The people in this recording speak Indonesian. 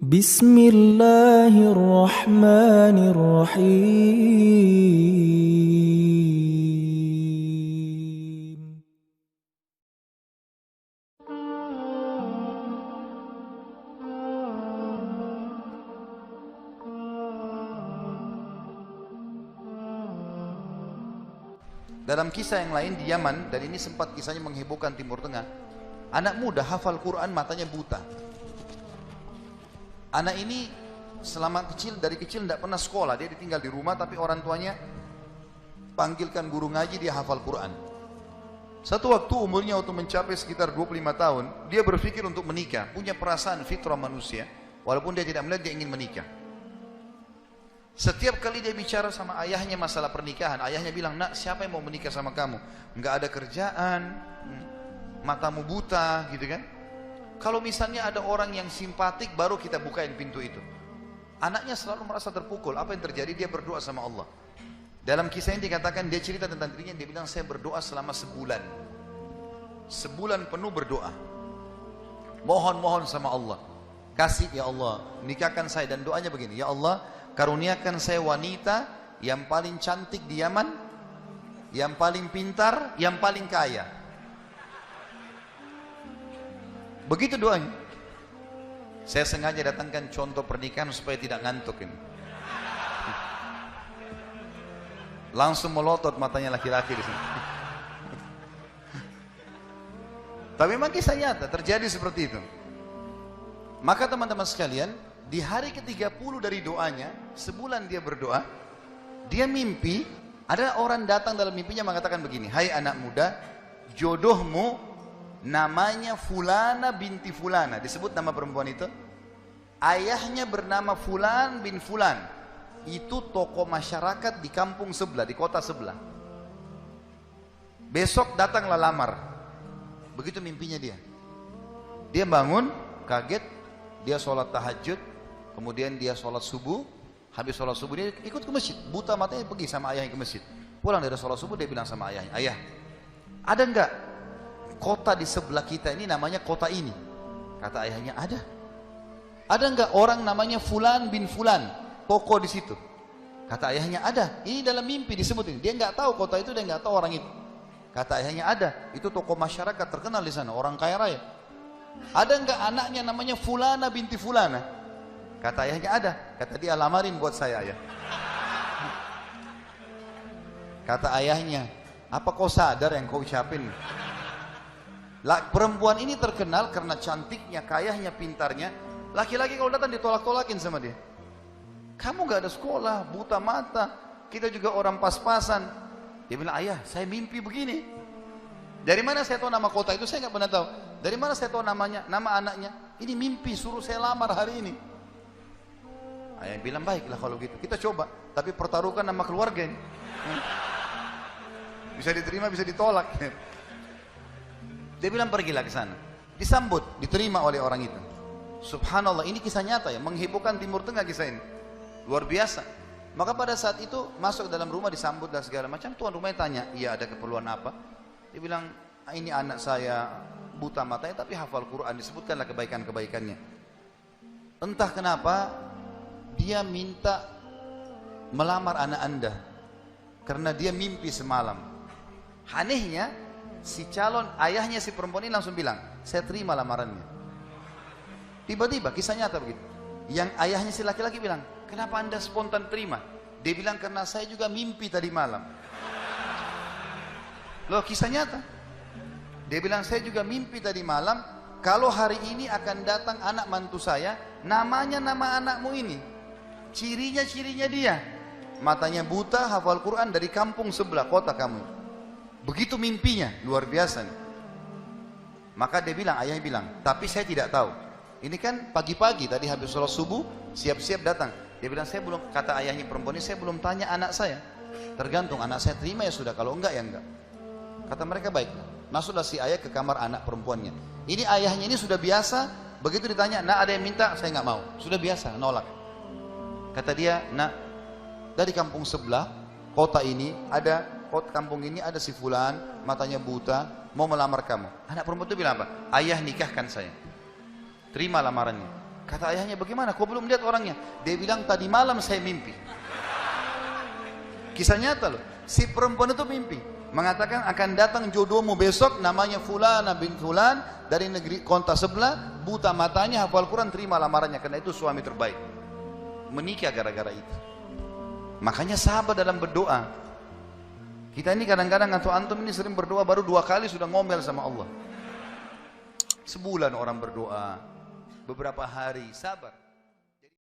Bismillahirrahmanirrahim. Dalam kisah yang lain di Yaman, dan ini sempat kisahnya menghebohkan Timur Tengah, anak muda hafal Quran, matanya buta. Anak ini selama kecil, dari kecil tidak pernah sekolah, dia ditinggal di rumah, tapi orang tuanya panggilkan guru ngaji, dia hafal Quran. Satu waktu umurnya waktu mencapai sekitar 25 tahun, dia berpikir untuk menikah, punya perasaan fitrah manusia, walaupun dia tidak melihat, dia ingin menikah. Setiap kali dia bicara sama ayahnya masalah pernikahan, ayahnya bilang, nak, siapa yang mau menikah sama kamu? Enggak ada kerjaan, matamu buta, gitu kan? Kalau misalnya ada orang yang simpatik, baru kita bukain pintu itu. Anaknya selalu merasa terpukul. Apa yang terjadi? Dia berdoa sama Allah. Dalam kisah ini dikatakan, dia cerita tentang dirinya, dia bilang, saya berdoa selama sebulan. Sebulan penuh berdoa. Mohon sama Allah. Kasih ya Allah, nikahkan saya. Dan doanya begini, ya Allah, karuniakan saya wanita yang paling cantik di Yaman, yang paling pintar, yang paling kaya. Begitu doanya. Saya sengaja datangkan contoh pernikahan supaya tidak ngantuk ini. Langsung melotot matanya laki-laki di sini. Tapi memang kisah nyata terjadi seperti itu. Maka teman-teman sekalian, di hari ke-30 dari doanya, sebulan dia berdoa, dia mimpi, ada orang datang dalam mimpinya mengatakan begini, hai anak muda, jodohmu namanya Fulana binti Fulana, disebut nama perempuan itu, ayahnya bernama Fulan bin Fulan, itu tokoh masyarakat di kampung sebelah, di kota sebelah. Besok datanglah lamar. Begitu mimpinya dia. Dia bangun, kaget, dia sholat tahajud, kemudian dia sholat subuh. Habis sholat subuh dia ikut ke masjid, buta matanya, pergi sama ayahnya ke masjid. Pulang dari sholat subuh dia bilang sama ayahnya, ayah, ada enggak kota di sebelah kita ini namanya kota ini? Kata ayahnya, ada. Ada enggak orang namanya Fulan bin Fulan, tokoh di situ? Kata ayahnya, ada. Ini dalam mimpi disebut ini. Dia enggak tahu kota itu, dia enggak tahu orang itu. Kata ayahnya, ada. Itu tokoh masyarakat terkenal di sana, orang kaya raya. Ada enggak anaknya namanya Fulana binti Fulana? Kata ayahnya, ada. Kata dia, lamarin buat saya, ayah. Kata ayahnya, apa kau sadar yang kau ucapin? Perempuan ini terkenal karena cantiknya, kayanya, pintarnya. Laki-laki kalau datang ditolak-tolakin sama dia. Kamu gak ada sekolah, buta mata, kita juga orang pas-pasan. Dia bilang, ayah, saya mimpi begini. Dari mana saya tahu nama kota itu? Saya gak pernah tahu. Dari mana saya tahu namanya, nama anaknya? Ini mimpi, suruh saya lamar hari ini. Ayah bilang, baiklah kalau gitu, kita coba. Tapi pertaruhkan nama keluarga ini. Bisa diterima, bisa ditolak. Dia bilang, pergilah ke sana. Disambut, diterima oleh orang itu. Subhanallah, ini kisah nyata ya, menghebohkan Timur Tengah kisah ini. Luar biasa. Maka pada saat itu masuk dalam rumah, disambut dan segala macam. Tuan rumahnya tanya, iya ada keperluan apa? Dia bilang, ini anak saya buta matanya tapi hafal Quran, disebutkanlah kebaikan-kebaikannya. Entah kenapa dia minta melamar anak anda karena dia mimpi semalam. Anehnya si calon ayahnya si perempuan ini langsung bilang, saya terima lamarannya. Tiba-tiba kisah nyata begitu. Yang ayahnya si laki-laki bilang, kenapa anda spontan terima? Dia bilang, karena saya juga mimpi tadi malam. Loh, kisah nyata. Dia bilang, saya juga mimpi tadi malam, kalau hari ini akan datang anak mantu saya, namanya nama anakmu ini. Cirinya dia. Matanya buta, hafal Quran, dari kampung sebelah kota kamu. Begitu mimpinya, luar biasa nih. Maka dia bilang, ayahnya bilang, tapi saya tidak tahu. Ini kan pagi-pagi tadi habis sholat subuh, siap-siap datang. Dia bilang, saya belum, kata ayahnya perempuan ini, saya belum tanya anak saya. Tergantung, anak saya terima ya sudah, kalau enggak ya enggak. Kata mereka, baiklah. Masuklah si ayah ke kamar anak perempuannya. Ini ayahnya ini sudah biasa, begitu ditanya, nak ada yang minta, saya nggak mau. Sudah biasa, nolak. Kata dia, nak, dari kampung sebelah, kota ini, kampung ini ada si Fulan, matanya buta, mau melamar kamu. Anak perempuan itu bilang apa? Ayah nikahkan saya. Terima lamarannya. Kata ayahnya, bagaimana? Kau belum lihat orangnya? Dia bilang, tadi malam saya mimpi. Kisah nyata loh. Si perempuan itu mimpi. Mengatakan akan datang jodohmu besok, namanya Fulana bin Fulan, dari negeri kota sebelah, buta matanya, hafal Quran, terima lamarannya, karena itu suami terbaik. Menikah gara-gara itu. Makanya sabar dalam berdoa. Kita ini kadang-kadang atau antum ini sering berdoa, baru 2 kali sudah ngomel sama Allah. Sebulan orang berdoa, beberapa hari, sabar.